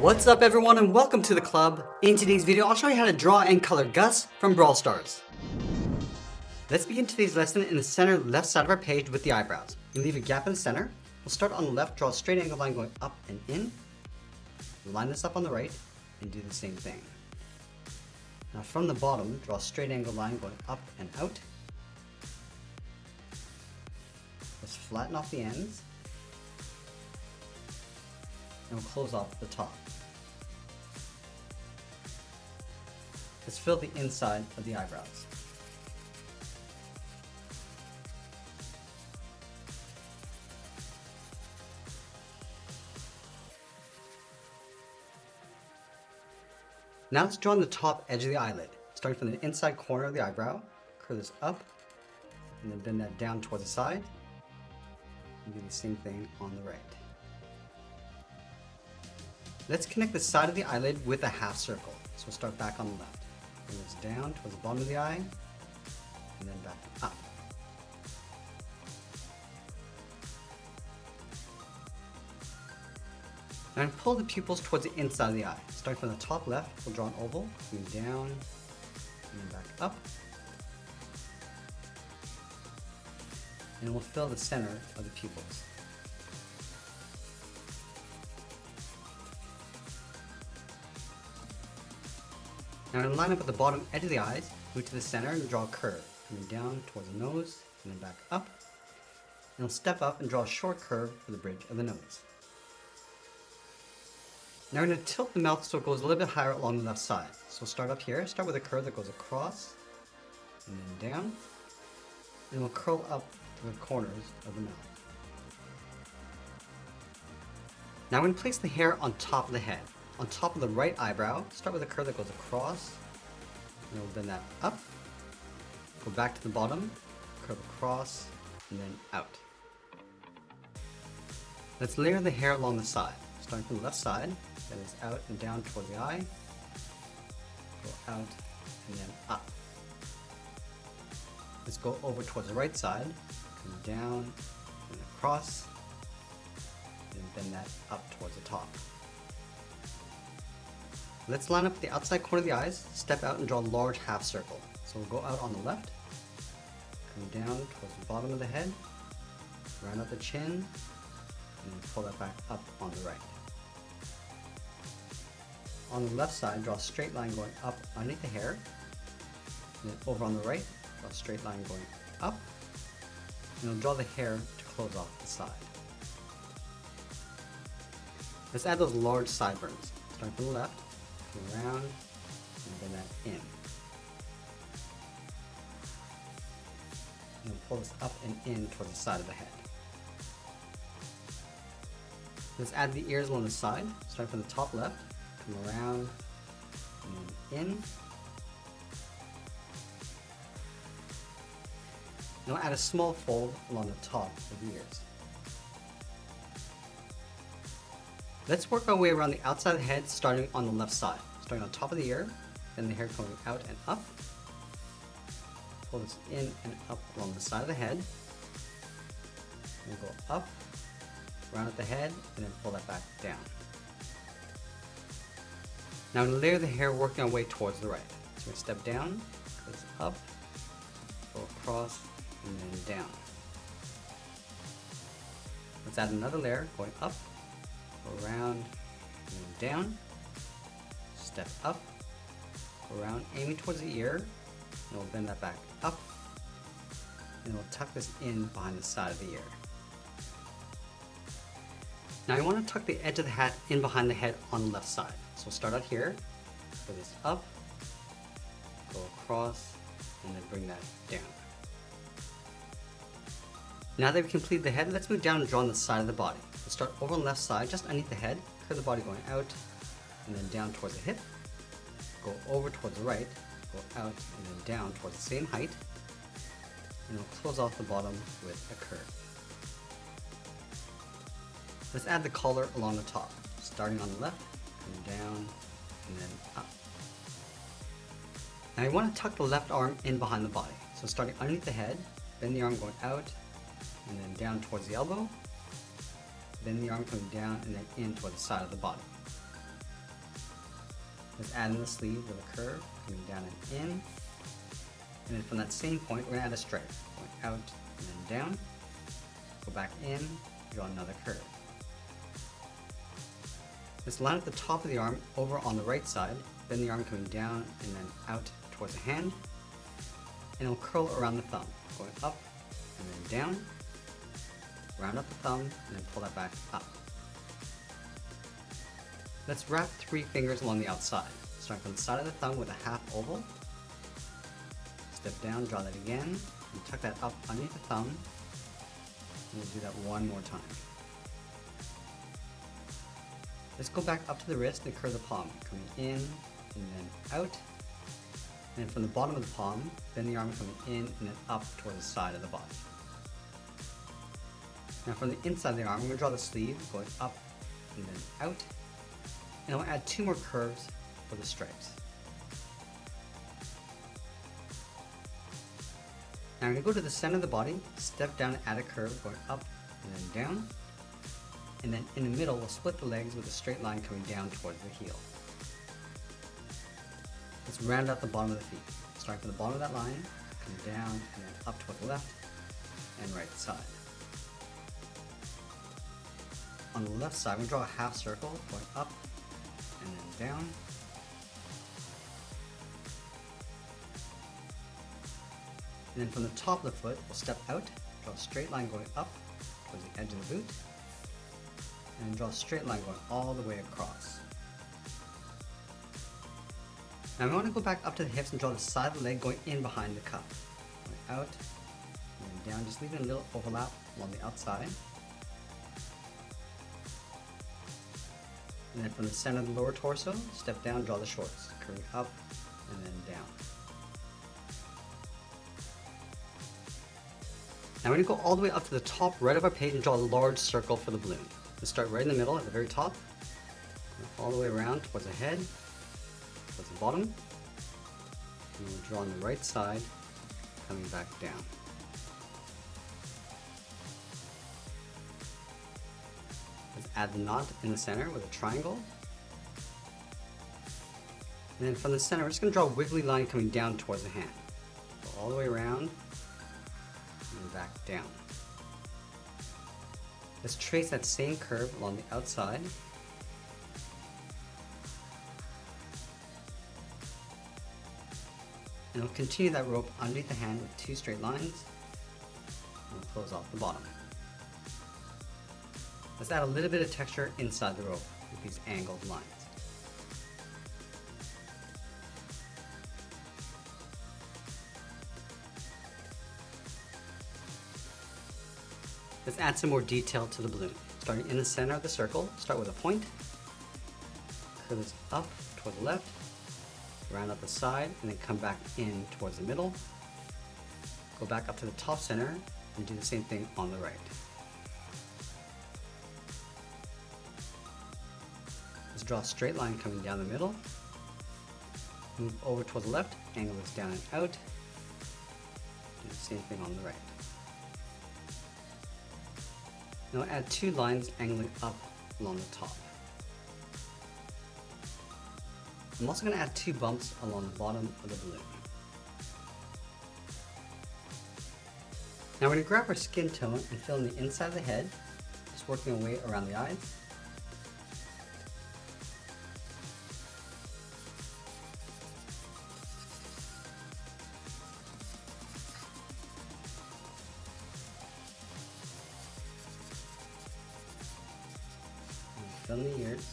What's up everyone and welcome to the club. In today's video I'll show you how to draw and color Gus from Brawl Stars. Let's begin today's lesson in the center left side of our page with the eyebrows. You leave a gap in the center. We'll start on the left, draw a straight angle line going up and in. Line this up on the right and do the same thing. Now from the bottom, draw a straight angle line going up and out. Let's flatten off the ends. And we'll close off the top. Let's fill the inside of the eyebrows. Now let's draw on the top edge of the eyelid. Starting from the inside corner of the eyebrow, curve this up, and then bend that down towards the side. And do the same thing on the right. Let's connect the side of the eyelid with a half circle. So we'll start back on the left. Bring this down towards the bottom of the eye, and then back up. Now pull the pupils towards the inside of the eye. Starting from the top left, we'll draw an oval, moving down, and then back up. And we'll fill the center of the pupils. Now to line up at the bottom edge of the eyes, move to the center and draw a curve, coming down towards the nose, and then back up. And we'll step up and draw a short curve for the bridge of the nose. Now we're going to tilt the mouth so it goes a little bit higher along the left side. So we'll start up here, start with a curve that goes across, and then down, and we'll curl up to the corners of the mouth. Now we're going to place the hair on top of the head. On top of the right eyebrow, start with a curve that goes across, and we'll bend that up, go back to the bottom, curve across, and then out. Let's layer the hair along the side. Starting from the left side, bend this out and down towards the eye, go out, and then up. Let's go over towards the right side, come down, and across, and bend that up towards the top. Let's line up the outside corner of the eyes, step out and draw a large half circle. So we'll go out on the left, come down towards the bottom of the head, round out the chin, and then pull that back up on the right. On the left side, draw a straight line going up underneath the hair, and then over on the right, draw a straight line going up, and we'll draw the hair to close off the side. Let's add those large sideburns. Starting from the left, come around, and bend that in. And pull this up and in towards the side of the head. Let's add the ears along the side, starting from the top left, come around, and then in. Now add a small fold along the top of the ears. Let's work our way around the outside of the head, starting on the left side. Starting on top of the ear, then the hair coming out and up. Pull this in and up along the side of the head. And go up, round at the head, and then pull that back down. Now we're going to layer the hair working our way towards the right. So we're going to step down, go up, go across, and then down. Let's add another layer going up, go around, and then down, step up, go around, aiming towards the ear, and we'll bend that back up, and we'll tuck this in behind the side of the ear. Now you want to tuck the edge of the hat in behind the head on the left side. So we'll start out here, put this up, go across, and then bring that down. Now that we've completed the head, let's move down and draw on the side of the body. We'll start over on the left side, just underneath the head, curve the body going out, and then down towards the hip, go over towards the right, go out, and then down towards the same height, and we'll close off the bottom with a curve. Let's add the collar along the top, starting on the left, come down, and then up. Now you want to tuck the left arm in behind the body. So starting underneath the head, bend the arm going out, and then down towards the elbow, then the arm coming down and then in toward the side of the body. Let's add in the sleeve with a curve, coming down and in. And then from that same point, we're gonna add a stripe, going out and then down. Go back in, draw another curve. Let's line up the top of the arm over on the right side, bend the arm coming down and then out towards the hand, and it'll curl around the thumb, going up and then down, round up the thumb, and then pull that back up. Let's wrap 3 fingers along the outside, starting from the side of the thumb with a half oval. Step down, draw that again, and tuck that up underneath the thumb, and we'll do that one more time. Let's go back up to the wrist and curve the palm, coming in and then out. And then from the bottom of the palm, bend the arm coming in and then up towards the side of the body. Now from the inside of the arm, I'm going to draw the sleeve, going up and then out. And I'll add 2 more curves for the stripes. Now I'm going to go to the center of the body, step down and add a curve, going up and then down. And then in the middle, we'll split the legs with a straight line coming down towards the heel. Let's round out the bottom of the feet. Starting from the bottom of that line, come down and then up toward the left and right side. On the left side, we'll draw a half circle, going up and then down. And then from the top of the foot, we'll step out, draw a straight line going up towards the edge of the boot, and draw a straight line going all the way across. Now we want to go back up to the hips and draw the side of the leg going in behind the cup. Going out and then down, just leaving a little overlap along the outside. And then from the center of the lower torso, step down, draw the shorts, curving up and then down. Now we're going to go all the way up to the top right of our page and draw a large circle for the balloon. Let's start right in the middle at the very top, all the way around towards the head, towards the bottom, and we'll draw on the right side, coming back down. Let's add the knot in the center with a triangle. And then from the center, we're just going to draw a wiggly line coming down towards the hand. Go all the way around, and back down. Let's trace that same curve along the outside. And we'll continue that rope underneath the hand with 2 straight lines. And we'll close off the bottom. Let's add a little bit of texture inside the rope with these angled lines. Let's add some more detail to the balloon. Starting in the center of the circle, start with a point, curve this up toward the left, round up the side, and then come back in towards the middle. Go back up to the top center and do the same thing on the right. Let's draw a straight line coming down the middle. Move over toward the left, angle this down and out. Do the same thing on the right. Now add 2 lines angling up along the top. I'm also going to add 2 bumps along the bottom of the balloon. Now we're going to grab our skin tone and fill in the inside of the head, just working our way around the eyes. Fill in the ears.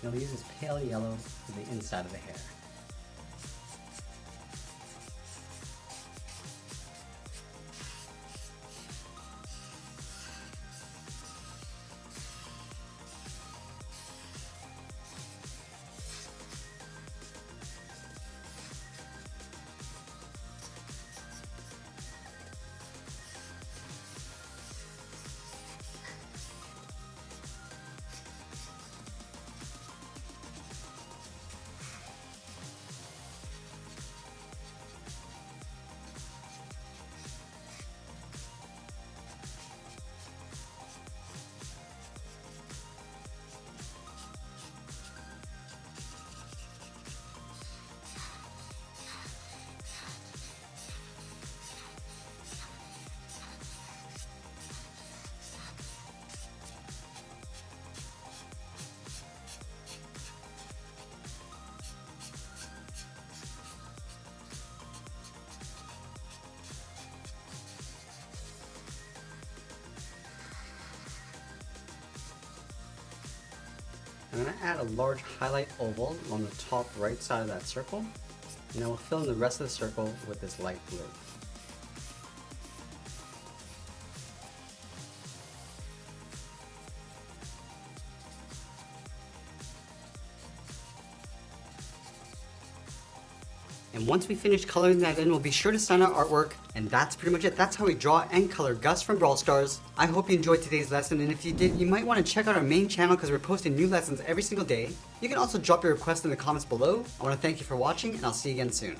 Now we'll use this pale yellow for the inside of the hair. I'm going to add a large highlight oval on the top right side of that circle, and I will fill in the rest of the circle with this light blue. And once we finish coloring that in, we'll be sure to sign our artwork. And that's pretty much it. That's how we draw and color Gus from Brawl Stars. I hope you enjoyed today's lesson, and if you did, you might want to check out our main channel because we're posting new lessons every single day. You can also drop your request in the comments below. I want to thank you for watching, and I'll see you again soon.